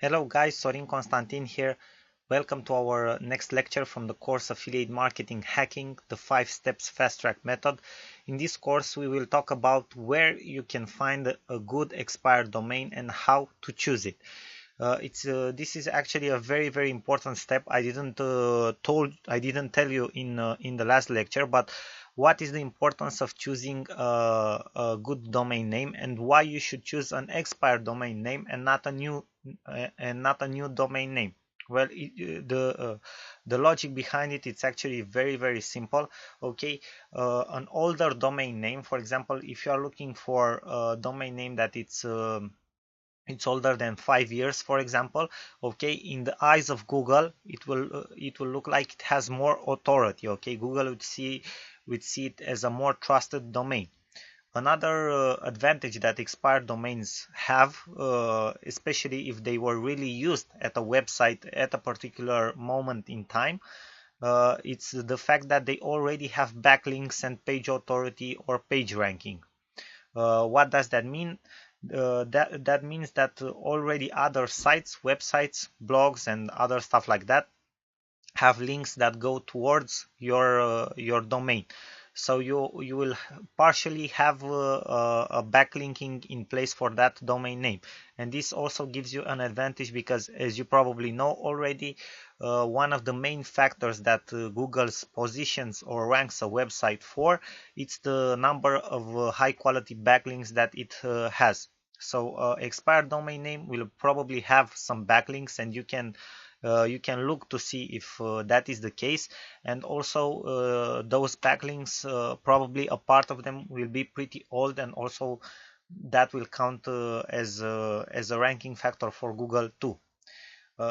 Hello guys, Sorin Constantin here. Welcome to our next lecture from the course Affiliate Marketing Hacking, the 5 steps fast track method. In this course we will talk about where you can find a good expired domain and how to choose it. This is actually a very important step. I didn't tell you in the last lecture, but what is the importance of choosing a good domain name and why you should choose an expired domain name and not a new domain name. Well, the logic behind it, it's actually very simple. Okay, an older domain name, for example, if you are looking for a domain name that it's older than 5 years, for example, okay, in the eyes of Google it will look like it has more authority. Okay, Google would see it as a more trusted domain. Another advantage that expired domains have, especially if they were really used at a website at a particular moment in time, it's the fact that they already have backlinks and page authority or page ranking. What does that mean? That means that already other sites, websites, blogs, and other stuff like that have links that go towards your domain. So you will partially have a backlinking in place for that domain name, and this also gives you an advantage because, as you probably know already, one of the main factors that Google's positions or ranks a website for, it's the number of high quality backlinks that it has. So expired domain name will probably have some backlinks, and you can look to see if that is the case. And also those backlinks, probably a part of them will be pretty old, and also that will count as a ranking factor for Google too.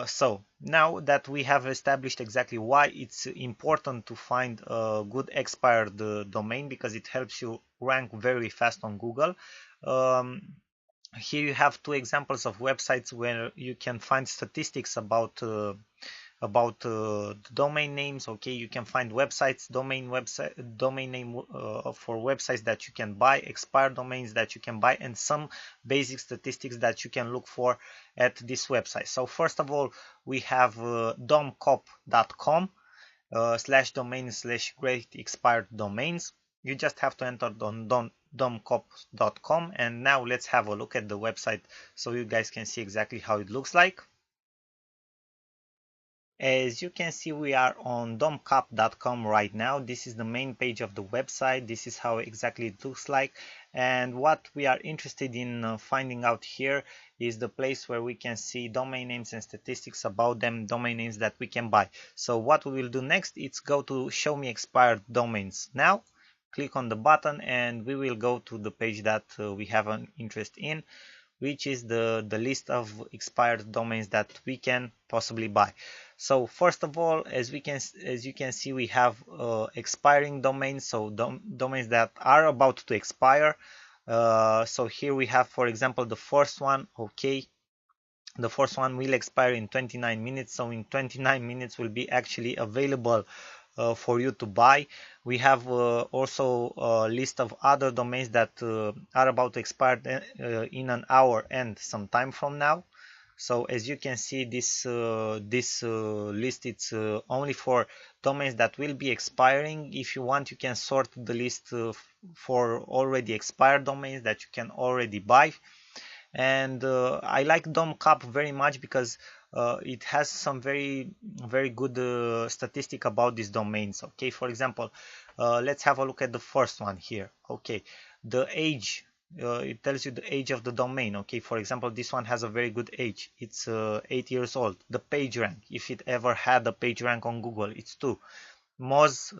So now that we have established exactly why it's important to find a good expired domain, because it helps you rank very fast on Google, um, here you have two examples of websites where you can find statistics about domain names. Okay, you can find domain name for websites that you can buy, expired domains that you can buy, and some basic statistics that you can look for at this website. So first of all, we have domcop.com /domain/great expired domains. You just have to enter on domcop.com, and now let's have a look at the website so you guys can see exactly how it looks like. As you can see, we are on domcop.com right now. This is the main page of the website. This is how exactly it looks like. And what we are interested in finding out here is the place where we can see domain names and statistics about them, domain names that we can buy. So what we will do next is go to show me expired domains now. Click on the button and we will go to the page that we have an interest in, which is the list of expired domains that we can possibly buy. So first of all, as you can see, we have expiring domains, so domains that are about to expire. So here we have, for example, the first one. Okay, the first one will expire in 29 minutes, so in 29 minutes will be actually available for you to buy. We have also a list of other domains that are about to expire in an hour and some time from now. So as you can see, this list, it's only for domains that will be expiring. If you want, you can sort the list for already expired domains that you can already buy. And I like domcop very much because it has some very good statistic about these domains. Okay, for example, let's have a look at the first one here. Okay, the age, it tells you the age of the domain. Okay, for example, this one has a very good age. It's 8 years old. The page rank, if it ever had a page rank on Google, it's 2. Moz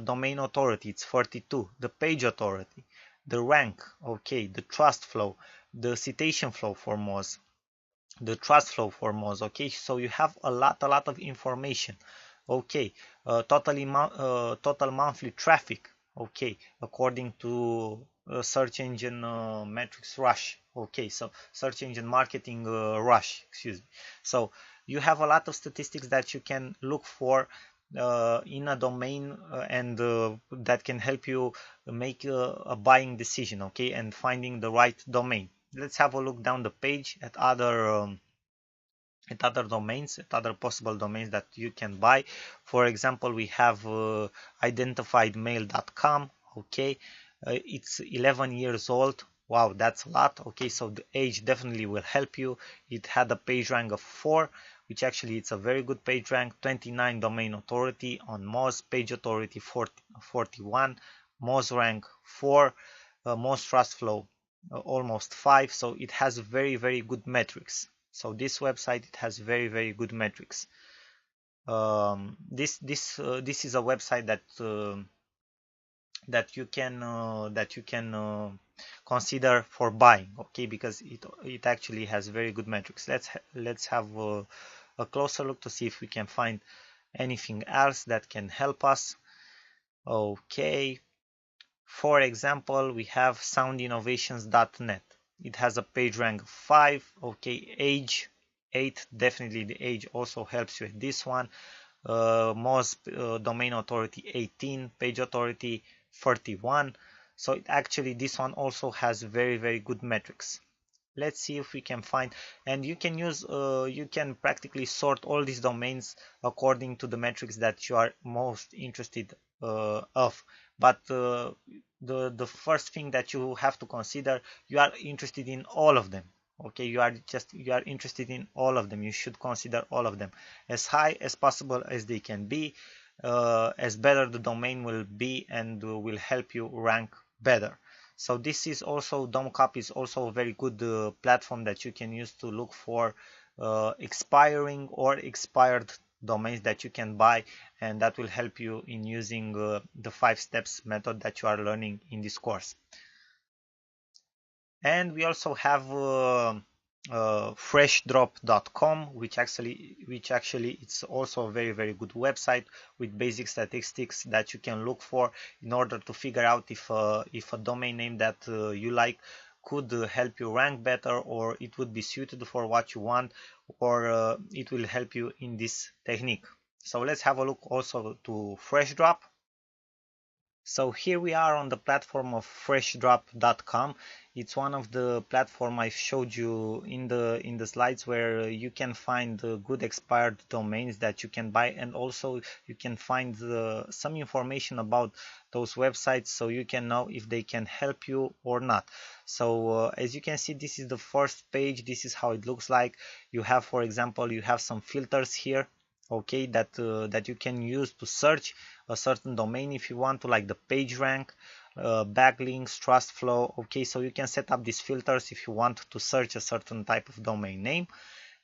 domain authority, it's 42. The page authority, the rank, okay, the trust flow, the citation flow for Moz, the trust flow for Moz. Okay, so you have a lot of information. Okay, total monthly traffic. Okay, according to search engine metrics rush. Okay, so search engine marketing rush, excuse me. So you have a lot of statistics that you can look for in a domain, and that can help you make a buying decision. Okay, and finding the right domain. Let's have a look down the page at at other domains, at other possible domains that you can buy. For example, we have identifiedmail.com. Okay, it's 11 years old. Wow, that's a lot. Okay, so the age definitely will help you. It had a page rank of 4, which actually it's a very good page rank. 29 domain authority on Moz, page authority 41, Moz rank 4, Moz trust flow almost 5. So it has very good metrics. So this website, it has very good metrics. This is a website that you can consider for buying, okay, because it actually has very good metrics. Let's have a closer look to see if we can find anything else that can help us. Okay, for example, we have soundinnovations.net. It has a page rank of 5. Okay, age 8. Definitely the age also helps you with this one. Moz domain authority 18, page authority 31. So actually this one also has very good metrics. Let's see if we can find, and you can use you can practically sort all these domains according to the metrics that you are most interested of. But the first thing that you have to consider, you are interested in all of them. Okay, you are interested in all of them. You should consider all of them as high as possible as they can be, as better the domain will be, and will help you rank better. So this is also, Domcop is also a very good platform that you can use to look for expiring or expired domains that you can buy, and that will help you in using the 5 steps method that you are learning in this course. And we also have freshdrop.com, which actually it's also a very good website with basic statistics that you can look for in order to figure out if a domain name that you like could help you rank better, or it would be suited for what you want, or it will help you in this technique. So let's have a look also to Freshdrop. So here we are on the platform of freshdrop.com. It's one of the platform I showed you in the slides, where you can find good expired domains that you can buy, and also you can find some information about those websites, so you can know if they can help you or not. So as you can see, this is the first page. This is how it looks like. You have, for example, you have some filters here, okay, that you can use to search a certain domain if you want to, like the page rank, backlinks, trust flow. Okay, so you can set up these filters if you want to search a certain type of domain name.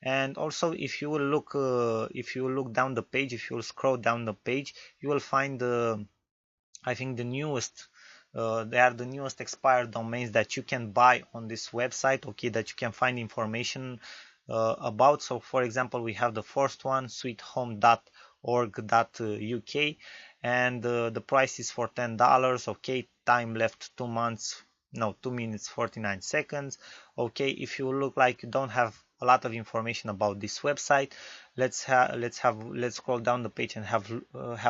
And also, if you will look down the page, if you will scroll down the page, you will find I think the newest they are the newest expired domains that you can buy on this website, okay, that you can find information about. So for example, we have the first one, sweethome.org.uk, and the price is for $10. Okay, time left 2 months, no, 2 minutes 49 seconds. Okay, if you look like you don't have a lot of information about this website, let's scroll down the page and have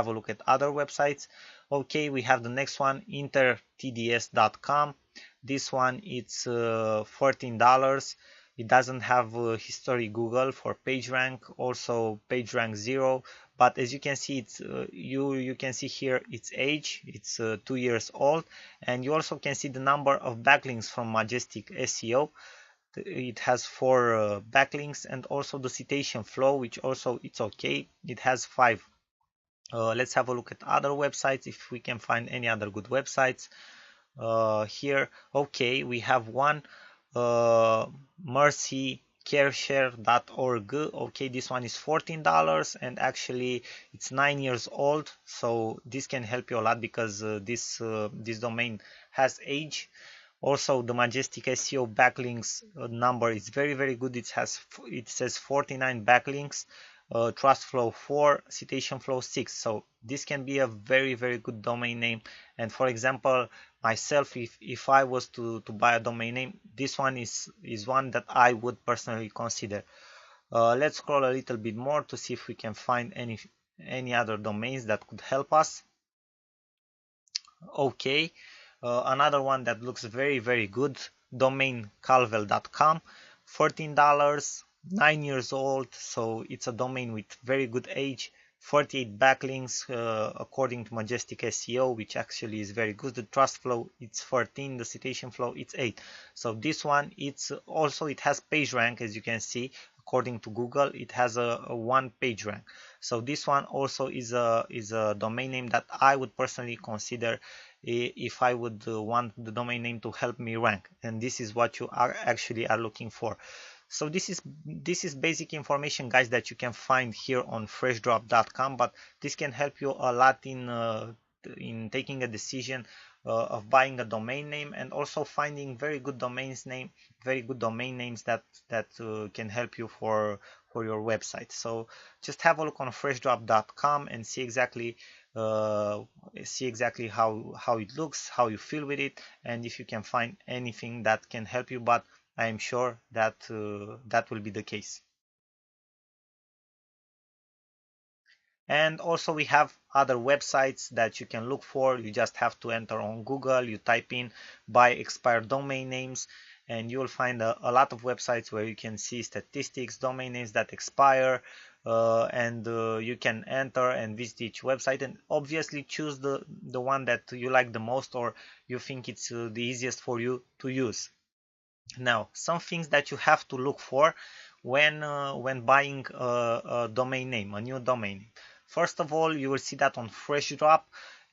a look at other websites. Okay, we have the next one, intertds.com. This one, it's $14. It doesn't have history Google for PageRank, also PageRank 0, but as you can see, it's you can see here its age, it's 2 years old, and you also can see the number of backlinks from Majestic SEO. It has 4 backlinks, and also the citation flow, which also it's okay, it has 5. Let's have a look at other websites if we can find any other good websites here. Okay, we have one, mercycareshare.org. okay, this one is $14, and actually it's 9 years old, so this can help you a lot because this domain has age. Also, the Majestic SEO backlinks number is very good. It says 49 backlinks, trust flow 4, citation flow 6. So this can be a very good domain name. And for example, myself, if I was to buy a domain name, this one is one that I would personally consider. Let's scroll a little bit more to see if we can find any other domains that could help us. Okay, another one that looks very good, domaincalvel.com, $14. 9 years old, so it's a domain with very good age. 48 backlinks according to Majestic SEO, which actually is very good. The trust flow it's 14, the citation flow it's 8. So this one it's also it has page rank, as you can see. According to Google, it has a one page rank. So this one also is a domain name that I would personally consider if I would want the domain name to help me rank, and this is what you are actually are looking for. So this is basic information, guys, that you can find here on Freshddrop.com, but this can help you a lot in taking a decision of buying a domain name, and also finding very good domain names that can help you for your website. So just have a look on Freshddrop.com and uh, see exactly how it looks, how you feel with it, and if you can find anything that can help you. But I am sure that that will be the case. And also we have other websites that you can look for. You just have to enter on Google, you type in buy expired domain names, and you will find a lot of websites where you can see statistics, domain names that expire, and you can enter and visit each website, and obviously choose the one that you like the most, or you think it's the easiest for you to use. Now, some things that you have to look for when buying a domain name, a new domain name. First of all, you will see that on FreshDrop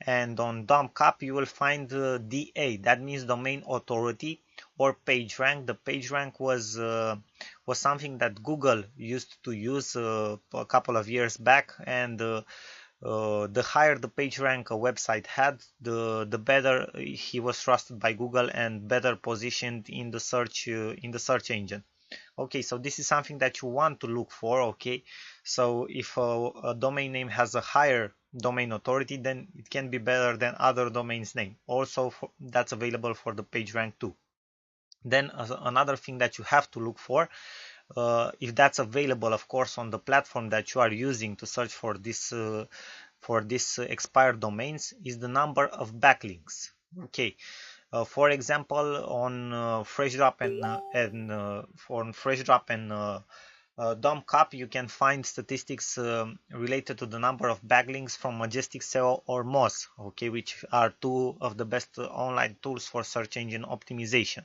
and on DomCap you will find DA. That means domain authority or PageRank. The PageRank was something that Google used to use a couple of years back, and the higher the page rank a website had, the better he was trusted by Google and better positioned in the search engine. Okay, so this is something that you want to look for. Okay, so if a domain name has a higher domain authority, then it can be better than other domains name. Also, that's available for the page rank too. Then another thing that you have to look for, if that's available, of course, on the platform that you are using to search for this expired domains, is the number of backlinks. Okay, for example, on FreshDrop and DomCap, you can find statistics related to the number of backlinks from Majestic SEO or Moz, okay, which are two of the best online tools for search engine optimization.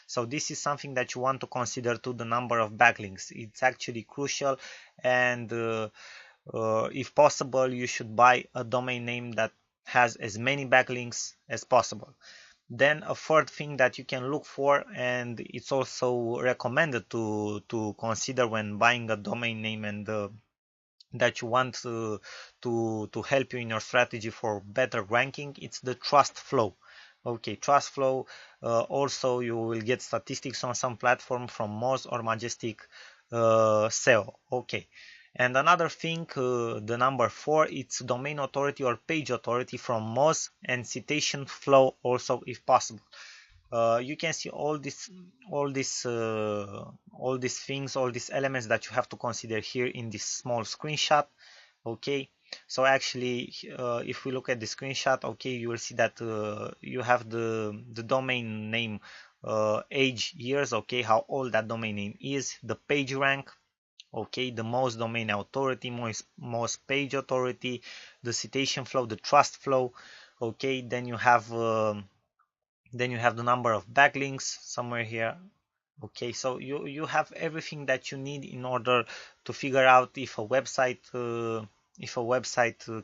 So this is something that you want to consider to the number of backlinks. It's actually crucial, and if possible, you should buy a domain name that has as many backlinks as possible. Then a third thing that you can look for, and it's also recommended to consider when buying a domain name, and that you want to help you in your strategy for better ranking, it's the trust flow. Okay, trust flow. Also, you will get statistics on some platform from Moz or Majestic SEO. Okay. And another thing, the number 4, it's domain authority or page authority from Moz, and citation flow also if possible. You can see all these things, all these elements that you have to consider here in this small screenshot. Okay, so actually, if we look at the screenshot, okay, you will see that you have the domain name, age, years, okay, how old that domain name is, the page rank, okay, the most domain authority, most page authority, the citation flow, the trust flow. Okay, then you have the number of backlinks somewhere here. Okay, so you have everything that you need in order to figure out if a website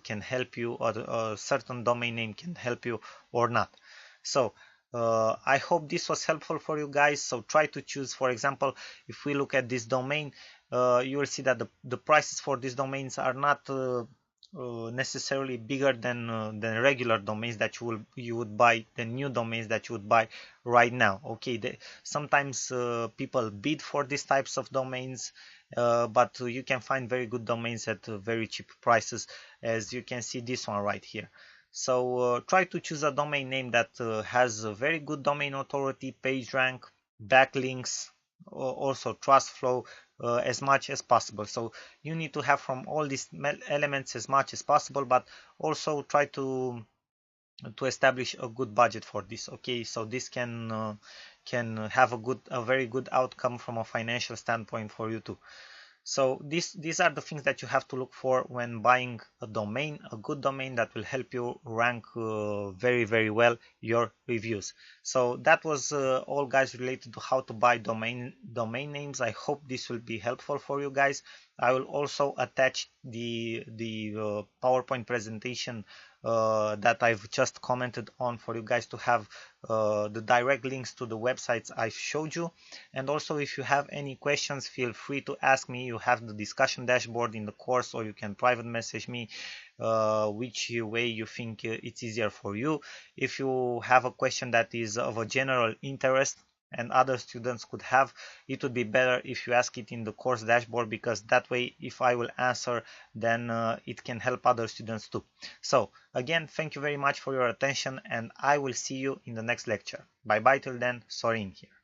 can help you, or a certain domain name can help you or not. So I hope this was helpful for you guys. So try to choose, for example, if we look at this domain, you will see that the prices for these domains are not necessarily bigger than regular domains that you would buy, the new domains that you would buy right now. Okay, sometimes people bid for these types of domains, but you can find very good domains at very cheap prices, as you can see this one right here. So try to choose a domain name that has a very good domain authority, page rank, backlinks, also trust flow, as much as possible. So you need to have from all these elements as much as possible, but also try to establish a good budget for this. Okay, so this can can have a very good outcome from a financial standpoint for you too. So these are the things that you have to look for when buying a domain, a good domain that will help you rank very well your reviews. So that was all, guys, related to how to buy domain names. I hope this will be helpful for you guys. I will also attach the PowerPoint presentation that I've just commented on for you guys to have the direct links to the websites I've showed you. And also, if you have any questions, feel free to ask me. You have the discussion dashboard in the course, or you can private message me which way you think it's easier for you. If you have a question that is of a general interest and other students could have, it would be better if you ask it in the course dashboard, because that way if I will answer, then it can help other students too. So again, thank you very much for your attention, and I will see you in the next lecture. Bye bye till then. Sorin here.